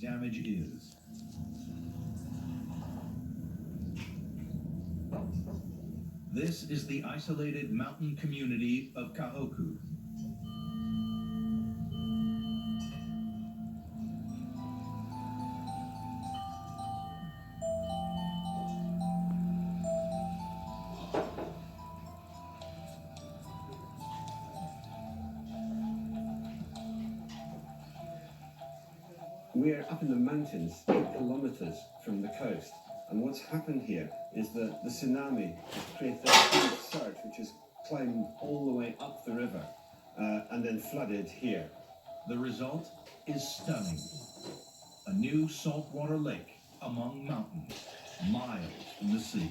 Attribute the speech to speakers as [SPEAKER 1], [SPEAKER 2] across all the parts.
[SPEAKER 1] Damage is. This is the isolated mountain community of Kahoku.
[SPEAKER 2] We're up in the mountains, 8 kilometers from the coast, and what's happened here is that the tsunami has created a huge surge which has climbed all the way up the river and then flooded here.
[SPEAKER 1] The result is stunning. A new saltwater lake among mountains, miles from the sea.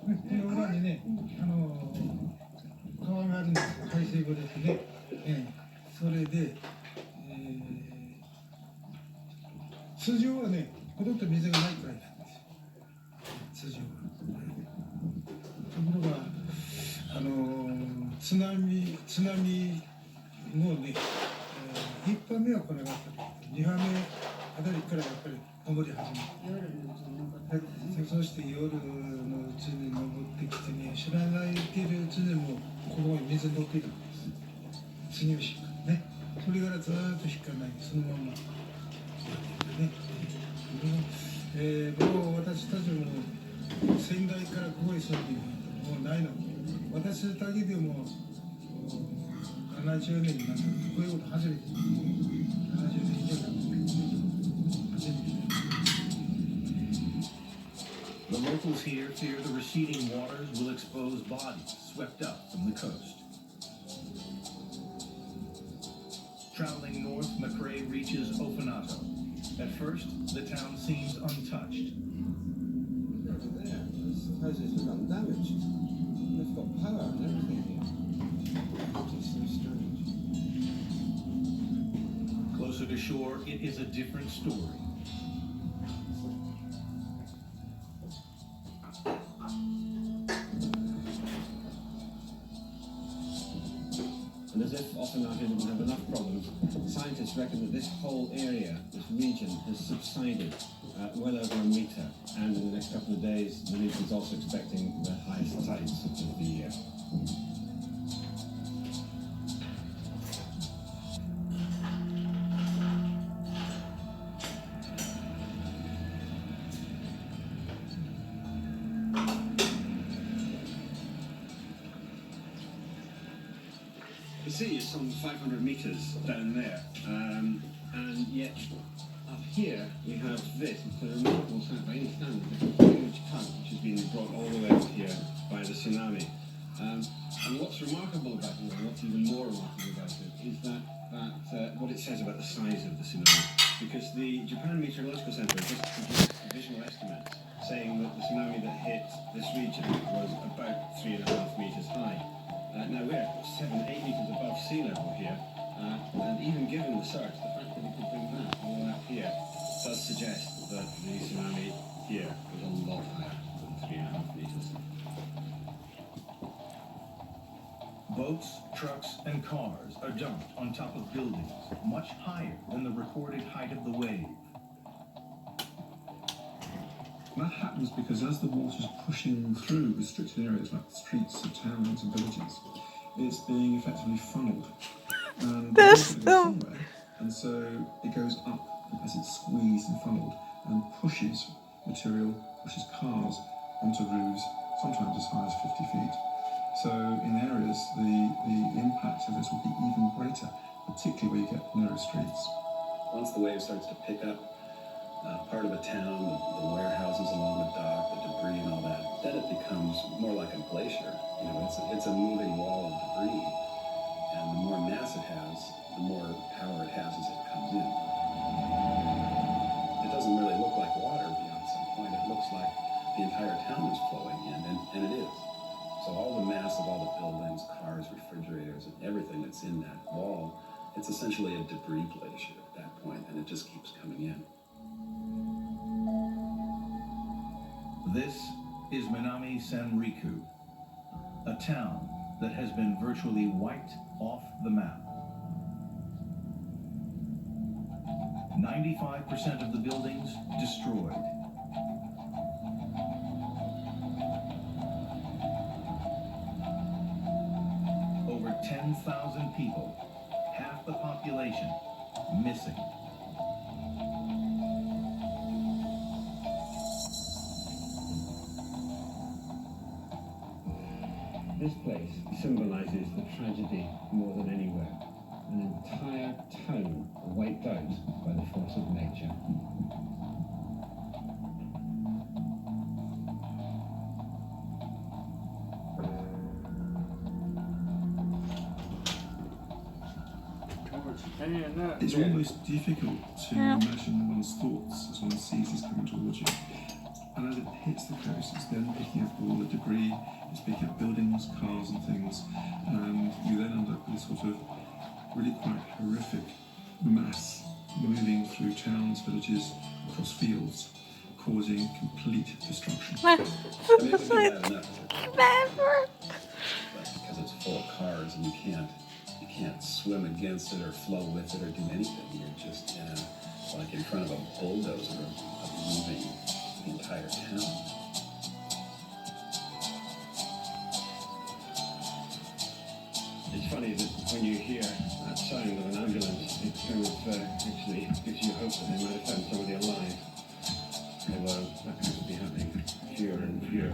[SPEAKER 3] この裏にね、川があるんですよ、海水溝ですね。それで、通常はね、ほとんど水がないくらいなんですよ。通常は。ところが、津波のね、1波目は来なかったけど、2波目あたりからやっぱり登り始めた。夜のうちに登って。そして夜のうちに登ってきてね、知らないけるうちにもここに水乗っているんです。次の瞬間ね。それからずーっと引かないで、そのままやってるね。もう私たちも仙台からここへ住んでいるのもうないの。私だけでも70年になった。こういうこと初めて。70年以上だ。初めて。
[SPEAKER 1] The locals here fear the receding waters will expose bodies swept up from the coast. Traveling north, McRae reaches Ofanato. At first, the town seems untouched.
[SPEAKER 2] There, this house is undamaged. They've got power and everything here. It's so strange.
[SPEAKER 1] Closer to shore, it is a different story.
[SPEAKER 2] And as if Ofanato didn't have enough problems, scientists reckon that this whole area, this region, has subsided well over a metre. And in the next couple of days, the region's also expecting the highest tides of the year. The sea is some 500 metres down there, and yet up here we have this. It's a remarkable sight by any standard. It's a huge tug which has been brought all the way up here by the tsunami. And what's remarkable about it, and what's even more remarkable about it, is that what it says about the size of the tsunami. Because the Japan Meteorological Center just produced visual estimates saying that the tsunami that hit this region was about 3.5 metres high. Now we're 7-8 metres above sea level here, and even given the surge, the fact that it could bring that all the way up here does suggest that the tsunami here was a lot higher than 3.5 metres.
[SPEAKER 1] Boats, trucks, and cars are dumped on top of buildings, much higher than the recorded height of the wave.
[SPEAKER 4] That happens because as the water's pushing through restricted areas like the streets of towns and villages, it's being effectively funneled. And the water goes somewhere, and so it goes up as it's squeezed and funneled and pushes material, pushes cars onto roofs, sometimes as high as 50 feet. So in areas, the impact of this will be even greater, particularly where you get narrow streets.
[SPEAKER 5] Once the wave starts to pick up part of a town, the warehouses along the dock, the debris and all that, then it becomes more like a glacier. You know, it's a moving wall of debris, and the more mass it has, the more power it has as it comes in. It doesn't really look like water beyond some point. It looks like the entire town is flowing in, and it is. So all the mass of all the buildings, cars, refrigerators, and everything that's in that wall, it's essentially a debris glacier at that point, and it just keeps coming in.
[SPEAKER 1] This is Minami Sanriku, a town that has been virtually wiped off the map. 95% of the buildings destroyed. Over 10,000 people, half the population, missing.
[SPEAKER 2] This place symbolises the tragedy more than anywhere. An entire town wiped out by the force of nature.
[SPEAKER 4] It's almost difficult to imagine one's thoughts as one sees this coming towards you. And as it hits the coast, it's then picking up all the debris, it's picking up buildings, cars and things, and you then end up with this sort of really quite horrific mass moving through towns, villages, across fields, causing complete destruction.
[SPEAKER 5] I mean, it would be bad enough but because it's full of cars and you can't swim against it or flow with it or do anything. You're just like in front of a bulldozer of moving the entire town.
[SPEAKER 2] It's funny that when you hear that sound of an ambulance, it kind of actually gives you hope that they might have found somebody alive. Although that seems to be happening fewer and fewer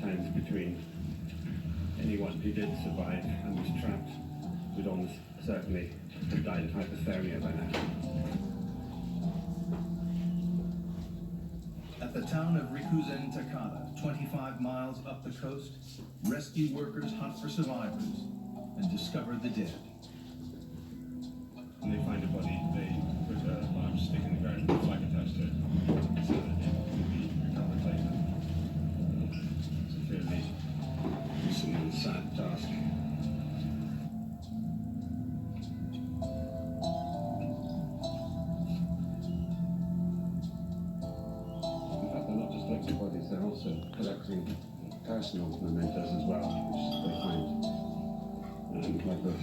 [SPEAKER 2] times between anyone who did survive and was trapped would almost certainly have died of hypothermia by now.
[SPEAKER 1] At the town of Rikuzen Takata, 25 miles up the coast, rescue workers hunt for survivors and discover the dead.
[SPEAKER 6] When they find a body, they put a large stick in the ground with a flag attached to it, so that it can be recovered later. It's a fairly gruesome and sad task.
[SPEAKER 2] In fact, they're not just collecting bodies, they're also collecting personal mementos as well, which they find like this.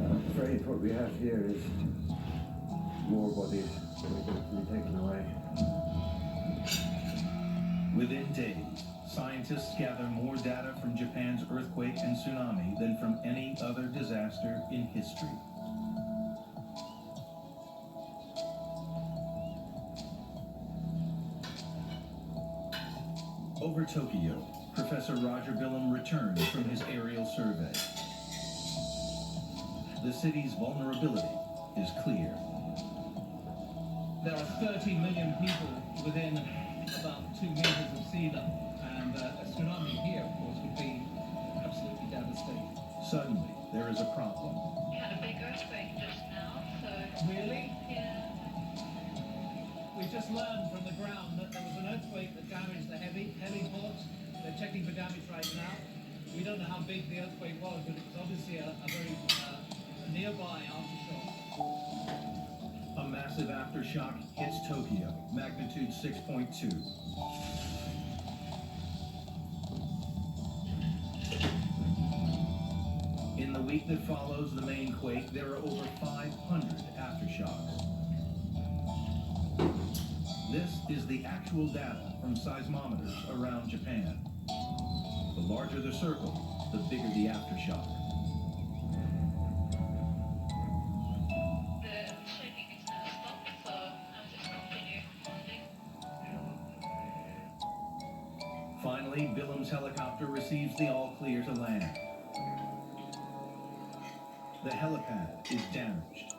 [SPEAKER 2] I'm afraid what we have here is more bodies that are going to be taken away.
[SPEAKER 1] Within days, scientists gather more data from Japan's earthquake and tsunami than from any other disaster in history. Over Tokyo, Professor Roger Billum returns from his aerial survey. The city's vulnerability is clear.
[SPEAKER 7] There are 30 million people within about 2 meters of sea level, and a tsunami here, of course, would be absolutely devastating.
[SPEAKER 1] Suddenly, there is a problem.
[SPEAKER 8] We had a big earthquake just now, so...
[SPEAKER 7] Really?
[SPEAKER 8] Yeah.
[SPEAKER 7] We just learned from the ground that there was an earthquake that damaged the heavy ports. They're checking for damage right now. We don't know how big the earthquake was, but it was obviously a very nearby aftershock.
[SPEAKER 1] A massive aftershock hits Tokyo, magnitude 6.2. In the week that follows the main quake, there are over 500 aftershocks. This is the actual data from seismometers around Japan. The larger the circle, the bigger the aftershock.
[SPEAKER 8] The shaking is now stopped, so I'll just continue holding.
[SPEAKER 1] Finally, Billum's helicopter receives the all-clear to land. The helipad is damaged.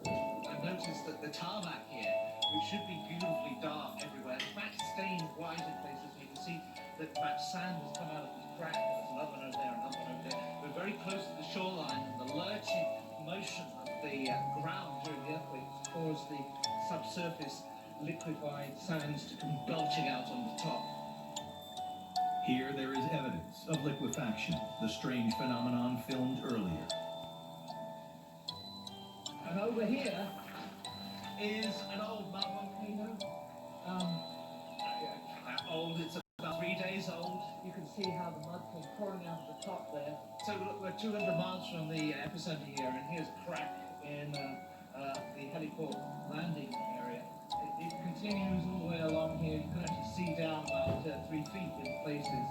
[SPEAKER 7] I've noticed that the tarmac here, which should be beautifully dark everywhere, in fact stained white in places. You can see that perhaps sand has come out of this crack. There's another one over there, another one over there. We're very close to the shoreline, and the lurching motion of the ground during the earthquake has caused the subsurface liquefied sands to come belching out on the top.
[SPEAKER 1] Here there is evidence of liquefaction, the strange phenomenon filmed earlier.
[SPEAKER 7] And over here is an old mud volcano. Old, it's about 3 days old. You can see how the mud came pouring out of the top there. So look, we're 200 miles from the epicenter here, and here's a crack in the heliport landing area. It continues all the way along here. You can actually see down about 3 feet in places.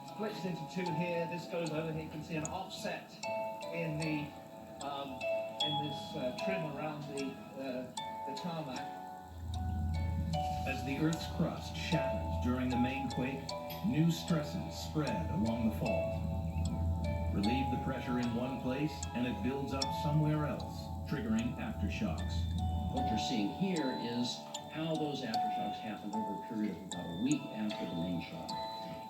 [SPEAKER 7] Splits into two here. This goes over here. You can see an offset in the this trim around the tarmac.
[SPEAKER 1] As the Earth's crust shatters during the main quake, new stresses spread along the fault. Relieve the pressure in one place, and it builds up somewhere else, triggering aftershocks.
[SPEAKER 9] What you're seeing here is how those aftershocks happened over a period of about a week after the main shock.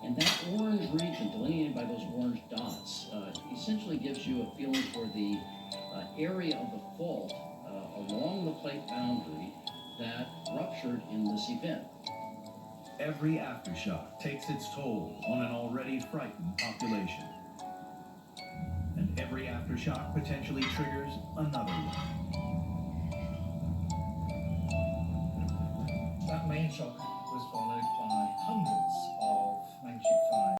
[SPEAKER 9] And that orange region, delineated by those orange dots, essentially gives you a feeling for the area of the fault along the plate boundary that ruptured in this event.
[SPEAKER 1] Every aftershock takes its toll on an already frightened population. And every aftershock potentially triggers another one.
[SPEAKER 7] That main shock was followed by hundreds of magnitude 5s,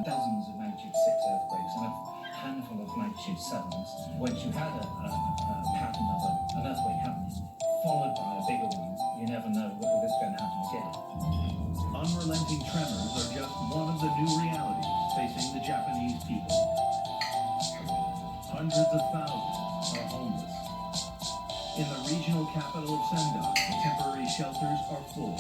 [SPEAKER 7] dozens of magnitude 6 earthquakes, and a handful of magnitude 7s. Once you had a pattern of an earthquake happening, followed by a bigger one, you never know whether it's going to happen again.
[SPEAKER 1] Unrelenting tremors are just one of the new realities facing the Japanese people. Hundreds of thousands are homeless. In the regional capital of Sendai, the temporary shelters are full.